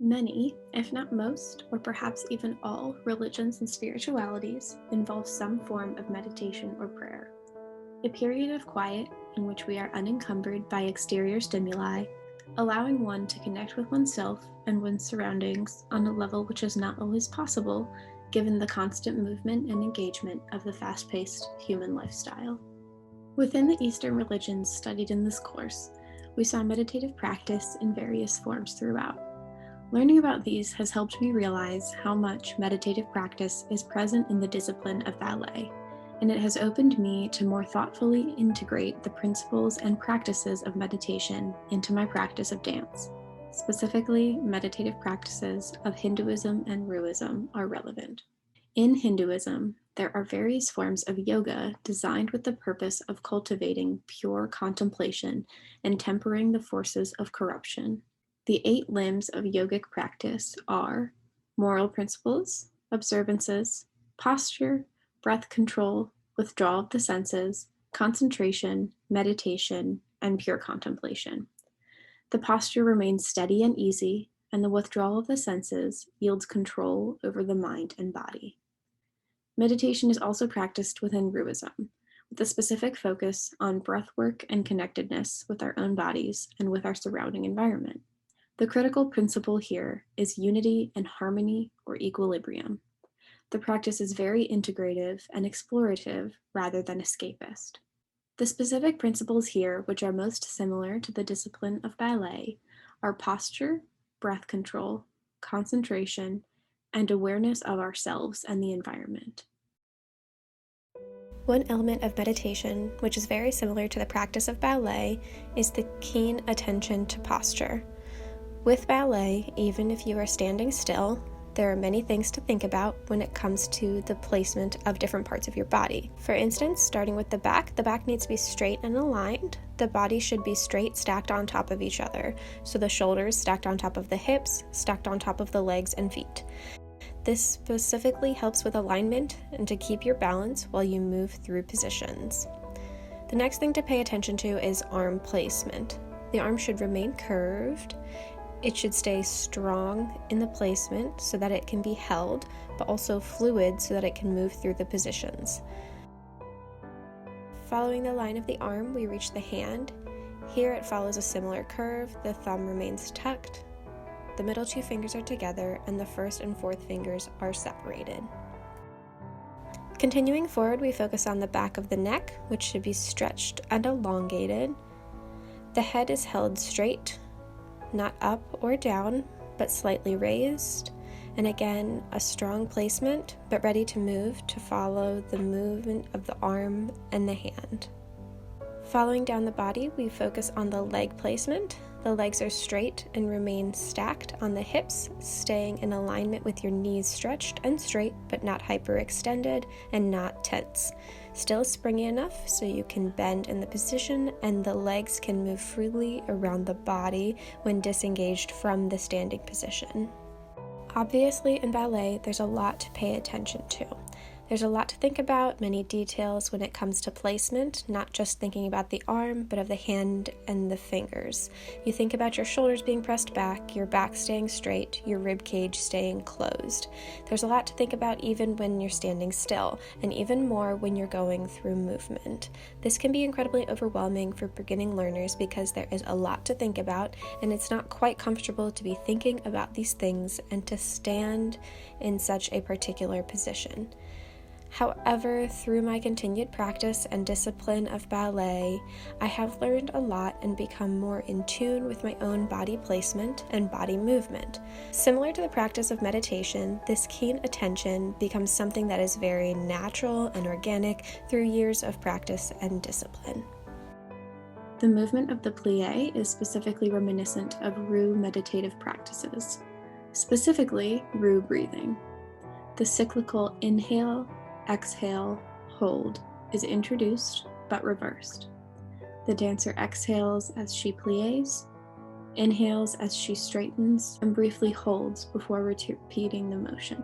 Many, if not most, or perhaps even all, religions and spiritualities involve some form of meditation or prayer. A period of quiet in which we are unencumbered by exterior stimuli, allowing one to connect with oneself and one's surroundings on a level which is not always possible given the constant movement and engagement of the fast-paced human lifestyle. Within the Eastern religions studied in this course, we saw meditative practice in various forms throughout. Learning about these has helped me realize how much meditative practice is present in the discipline of ballet, and it has opened me to more thoughtfully integrate the principles and practices of meditation into my practice of dance. Specifically, meditative practices of Hinduism and Ruism are relevant. In Hinduism, there are various forms of yoga designed with the purpose of cultivating pure contemplation and tempering the forces of corruption. The 8 limbs of yogic practice are moral principles, observances, posture, breath control, withdrawal of the senses, concentration, meditation, and pure contemplation. The posture remains steady and easy, and the withdrawal of the senses yields control over the mind and body. Meditation is also practiced within Ruism, with a specific focus on breath work and connectedness with our own bodies and with our surrounding environment. The critical principle here is unity and harmony or equilibrium. The practice is very integrative and explorative rather than escapist. The specific principles here, which are most similar to the discipline of ballet, are posture, breath control, concentration, and awareness of ourselves and the environment. One element of meditation, which is very similar to the practice of ballet, is the keen attention to posture. With ballet, even if you are standing still, there are many things to think about when it comes to the placement of different parts of your body. For instance, starting with the back needs to be straight and aligned. The body should be straight, stacked on top of each other. So the shoulders stacked on top of the hips, stacked on top of the legs and feet. This specifically helps with alignment and to keep your balance while you move through positions. The next thing to pay attention to is arm placement. The arm should remain curved. It should stay strong in the placement so that it can be held, but also fluid so that it can move through the positions. Following the line of the arm, we reach the hand. Here it follows a similar curve. The thumb remains tucked. The middle 2 fingers are together, and the first and fourth fingers are separated. Continuing forward, we focus on the back of the neck, which should be stretched and elongated. The head is held straight, not up or down, but slightly raised. And again, a strong placement, but ready to move to follow the movement of the arm and the hand. Following down the body, we focus on the leg placement. The legs are straight and remain stacked on the hips, staying in alignment with your knees stretched and straight, but not hyperextended and not tense. Still springy enough so you can bend in the position and the legs can move freely around the body when disengaged from the standing position. Obviously, in ballet, there's a lot to pay attention to. There's a lot to think about, many details when it comes to placement, not just thinking about the arm, but of the hand and the fingers. You think about your shoulders being pressed back, your back staying straight, your rib cage staying closed. There's a lot to think about even when you're standing still, and even more when you're going through movement. This can be incredibly overwhelming for beginning learners because there is a lot to think about, and it's not quite comfortable to be thinking about these things and to stand in such a particular position. However, through my continued practice and discipline of ballet, I have learned a lot and become more in tune with my own body placement and body movement. Similar to the practice of meditation, this keen attention becomes something that is very natural and organic through years of practice and discipline. The movement of the plie is specifically reminiscent of Roux meditative practices, specifically Roux breathing. The cyclical inhale, exhale, hold is introduced but reversed. The dancer exhales as she plies, inhales as she straightens, and briefly holds before repeating the motion.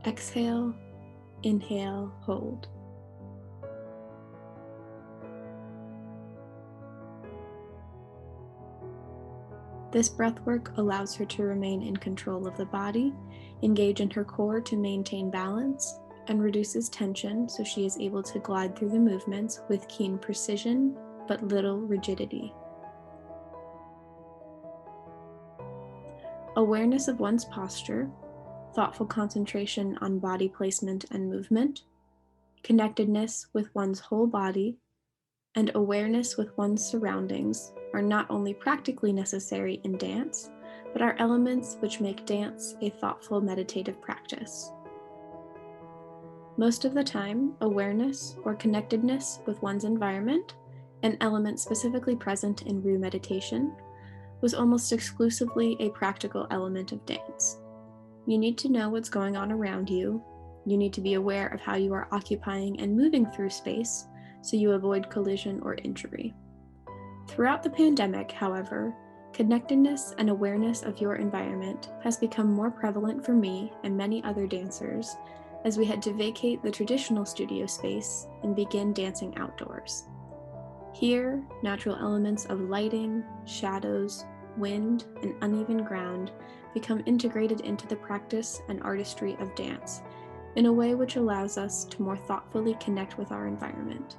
Exhale, inhale, hold. This breathwork allows her to remain in control of the body, engage in her core to maintain balance, and reduces tension so she is able to glide through the movements with keen precision but little rigidity. Awareness of one's posture, thoughtful concentration on body placement and movement, connectedness with one's whole body, and awareness with one's surroundings are not only practically necessary in dance, but are elements which make dance a thoughtful meditative practice. Most of the time, awareness or connectedness with one's environment, an element specifically present in Roux meditation, was almost exclusively a practical element of dance. You need to know what's going on around you. You need to be aware of how you are occupying and moving through space so you avoid collision or injury. Throughout the pandemic, however, connectedness and awareness of your environment has become more prevalent for me and many other dancers as we had to vacate the traditional studio space and begin dancing outdoors. Here, natural elements of lighting, shadows, wind, and uneven ground become integrated into the practice and artistry of dance in a way which allows us to more thoughtfully connect with our environment.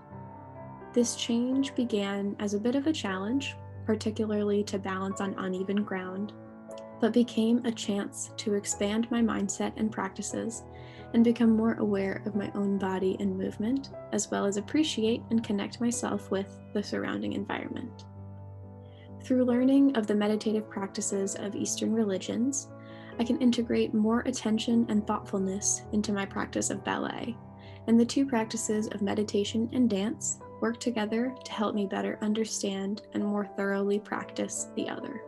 This change began as a bit of a challenge, particularly to balance on uneven ground, but became a chance to expand my mindset and practices and become more aware of my own body and movement, as well as appreciate and connect myself with the surrounding environment. Through learning of the meditative practices of Eastern religions, I can integrate more attention and thoughtfulness into my practice of ballet, and the two practices of meditation and dance work together to help me better understand and more thoroughly practice the other.